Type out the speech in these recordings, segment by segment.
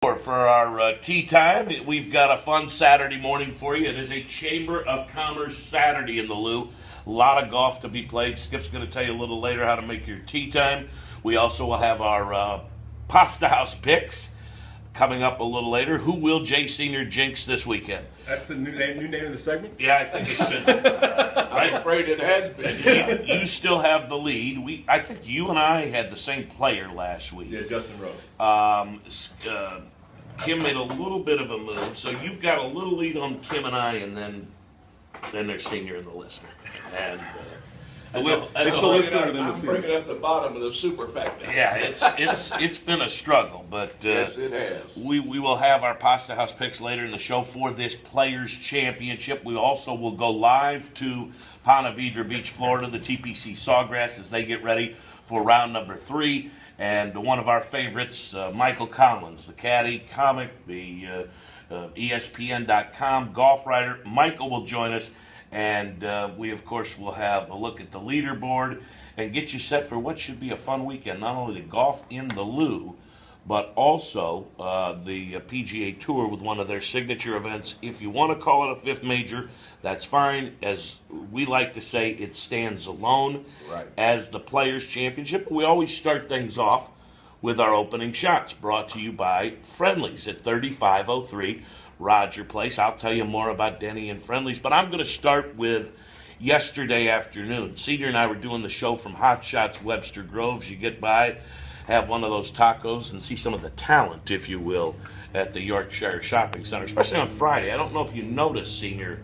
For our tea time. We've got a fun Saturday morning for you. It is a Chamber of Commerce Saturday in the Lou. A lot of golf to be played. Skip's going to tell you a little later how to make your tea time. We also will have our Pasta House picks coming up a little later. Who will Jay Sr. jinx this weekend? That's the new name of the segment? Yeah, I think it should be. I'm afraid it has been. You still have the lead. I think you and I had the same player last week. Yeah, Justin Rose. Kim made a little bit of a move, so you've got a little lead on Kim and I, and then there's Senior and the listener. And It's the listener than the I'm senior. bringing up the bottom of the superfecta. yeah, it's been a struggle, but Yes, it has. we will have our Pasta House picks later in the show for this Players Championship. We also will go live to Ponte Vedra Beach, Florida, the TPC Sawgrass, as they get ready for round number 3. And one of our favorites, Michael Collins, the caddy comic, the ESPN.com golf writer. Michael will join us, and we, of course, will have a look at the leaderboard and get you set for what should be a fun weekend. Not only the golf in the Lou, but also the PGA Tour with one of their signature events. If you want to call it a fifth major, that's fine. As we like to say, it stands alone as the Players' Championship. We always start things off with our opening shots, brought to you by Friendly's at 3503 Roger Place. I'll tell you more about Denny and Friendly's, but I'm going to start with yesterday afternoon. Senior and I were doing the show from Hot Shots Webster Groves. You get by, have one of those tacos, and see some of the talent, if you will, at the Yorkshire Shopping Center, especially on Friday. I don't know if you noticed, Senior,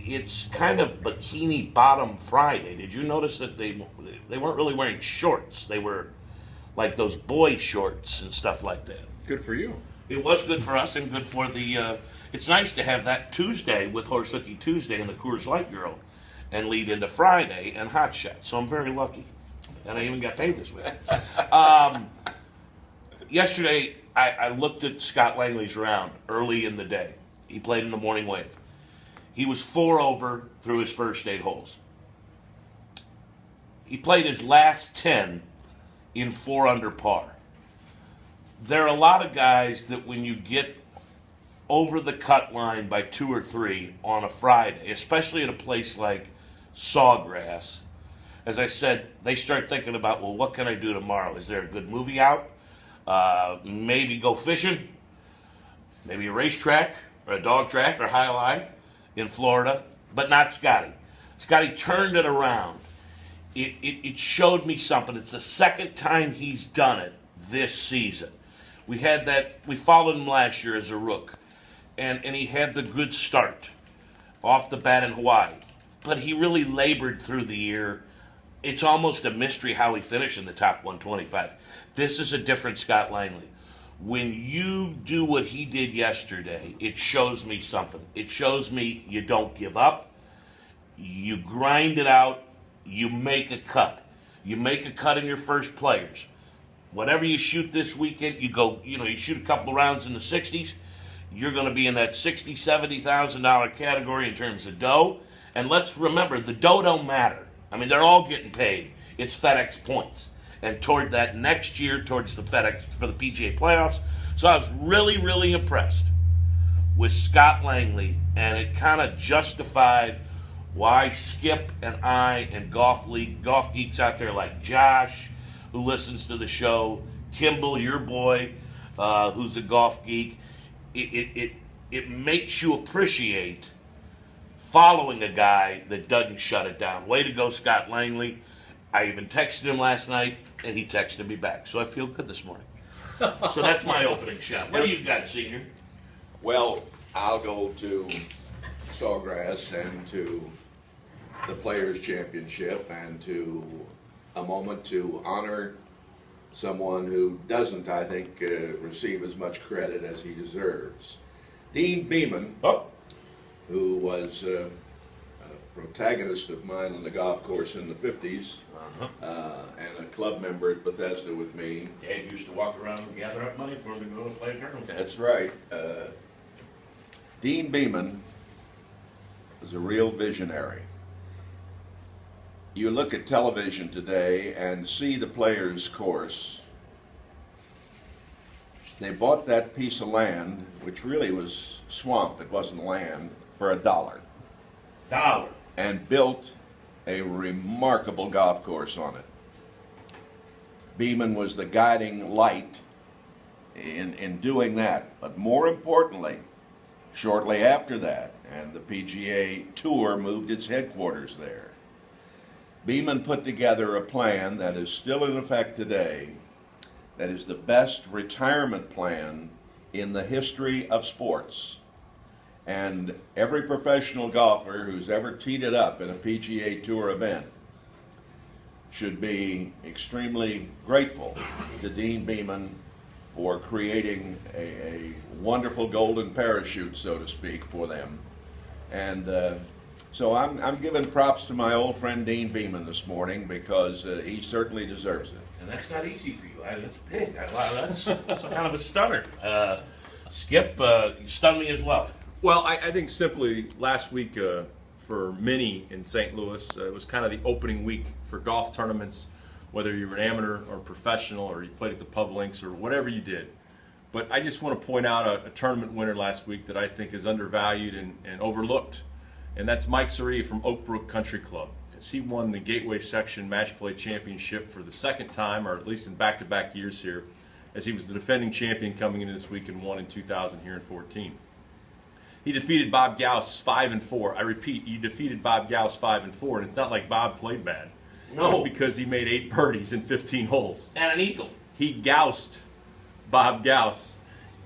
it's kind of Bikini Bottom Friday. Did you notice that they weren't really wearing shorts? They were like those boy shorts and stuff like that. Good for you. It was good for us and good for the it's nice to have that Tuesday with Horse Hooky Tuesday and the Coors Light Girl and lead into Friday and Hot Shot. So I'm very lucky. And I even got paid this week. Yesterday, I looked at Scott Langley's round early in the day. He played in the morning wave. He was 4 over through his first 8 holes. He played his last 10 in 4 under par. There are a lot of guys that when you get over the cut line by 2 or 3 on a Friday, especially at a place like Sawgrass, as I said, they start thinking about, well, what can I do tomorrow? Is there a good movie out? Maybe go fishing? Maybe a racetrack or a dog track or highlight in Florida, but not Scotty. Scotty turned it around. It showed me something. It's the second time he's done it this season. We followed him last year as a rook, and he had the good start off the bat in Hawaii, but he really labored through the year. It's almost a mystery how he finished in the top 125. This is a different Scott Langley. When you do what he did yesterday, it shows me something. It shows me you don't give up. You grind it out. You make a cut. You make a cut in your first players. Whatever you shoot this weekend, you shoot a couple of rounds in the 60s, you're going to be in that $60,000, $70,000 category in terms of dough. And let's remember, the dough don't matter. I mean, they're all getting paid. It's FedEx points. And toward that next year, towards the FedEx for the PGA playoffs. So I was really, really impressed with Scott Langley, and it kind of justified why Skip and I and golf geeks out there like Josh, who listens to the show, Kimball, your boy, who's a golf geek, it makes you appreciate following a guy that doesn't shut it down. Way to go, Scott Langley. I even texted him last night, and he texted me back. So I feel good this morning. So that's my opening shot. What do you got, Senior? Well, I'll go to Sawgrass and to the Players' Championship and to a moment to honor someone who doesn't, I think, receive as much credit as he deserves. Dean Beeman, who was a protagonist of mine on the golf course in the 50s, and a club member at Bethesda with me. Dad used to walk around and gather up money for him to go to play a tournament. That's right. Dean Beeman was a real visionary. You look at television today and see the Players' course, They bought that piece of land, which really was swamp, it wasn't land, for $1. And built a remarkable golf course on it. Beeman was the guiding light in doing that. But more importantly, shortly after that, and the PGA Tour moved its headquarters there, Beeman put together a plan that is still in effect today, that is the best retirement plan in the history of sports. And every professional golfer who's ever teed it up in a PGA Tour event should be extremely grateful to Dean Beeman for creating a wonderful golden parachute, so to speak, for them. And so I'm giving props to my old friend Dean Beeman this morning, because he certainly deserves it. And that's not easy for you. That's big. That's kind of a stunner. Skip, you stunned me as well. Well, I think simply last week for many in St. Louis, it was kind of the opening week for golf tournaments, whether you were an amateur or professional or you played at the pub links or whatever you did. But I just want to point out a tournament winner last week that I think is undervalued and overlooked, and that's Mike Suri from Oak Brook Country Club. As he won the Gateway Section Match Play Championship for the second time, or at least in back-to-back years here, as he was the defending champion coming into this week and won in 2000 here in 14. He defeated Bob Gauss 5-4. I repeat, he defeated Bob Gauss 5-4, and it's not like Bob played bad. No. It's because he made 8 birdies in 15 holes. And an eagle. He goused Bob Gauss,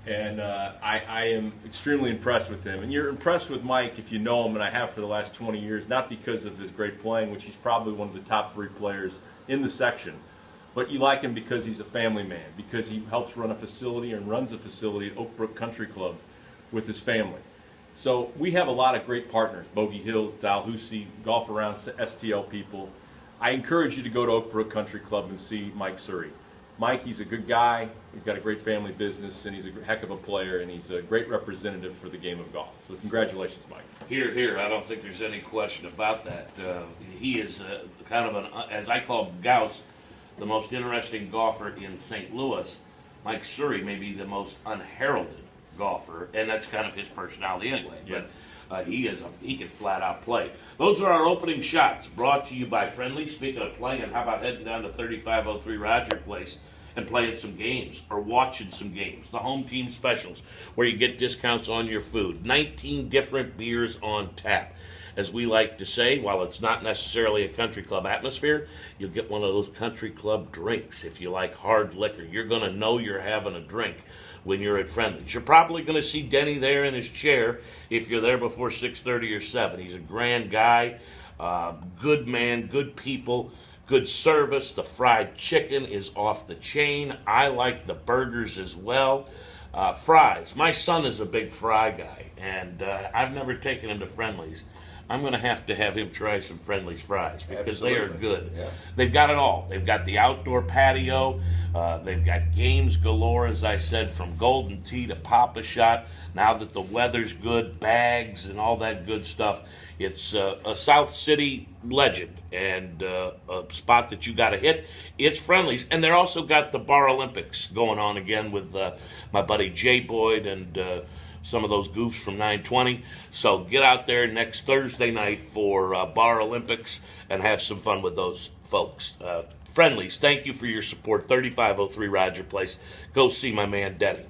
and I am extremely impressed with him. And you're impressed with Mike if you know him, and I have for the last 20 years, not because of his great playing, which he's probably one of the top 3 players in the section, but you like him because he's a family man, because he helps run a facility and runs a facility at Oak Brook Country Club with his family. So we have a lot of great partners, Bogey Hills, Dalhousie, Golf Around STL people. I encourage you to go to Oak Brook Country Club and see Mike Suri. Mike, he's a good guy, he's got a great family business, and he's a heck of a player, and he's a great representative for the game of golf. So congratulations, Mike. Here, I don't think there's any question about that. He is kind of an, as I call Gauss, the most interesting golfer in St. Louis. Mike Suri may be the most unheralded golfer, and that's kind of his personality anyway. Yes. But he can flat out play. Those are our opening shots, brought to you by Friendly. Speaking of playing, how about heading down to 3503 Roger Place and playing some games or watching some games? The home team specials, where you get discounts on your food. 19 different beers on tap. As we like to say, while it's not necessarily a country club atmosphere, you'll get one of those country club drinks. If you like hard liquor, you're going to know you're having a drink when you're at Friendly's. You're probably going to see Denny there in his chair if you're there before 6:30 or 7. He's a grand guy, good man, good people, good service. The fried chicken is off the chain. I like the burgers as well. Fries. My son is a big fry guy, and I've never taken him to Friendly's. I'm going to have him try some Friendly's fries because they are good. Yeah. They've got it all. They've got the outdoor patio. They've got games galore, as I said, from Golden Tee to Pop-A-Shot. Now that the weather's good, bags and all that good stuff. It's a South City legend and a spot that you got to hit. It's Friendly's. And they're also got the Bar Olympics going on again with my buddy Jay Boyd and some of those goofs from 920. So get out there next Thursday night for Bar Olympics and have some fun with those folks. Friendly's, thank you for your support. 3503 Roger Place. Go see my man Denny.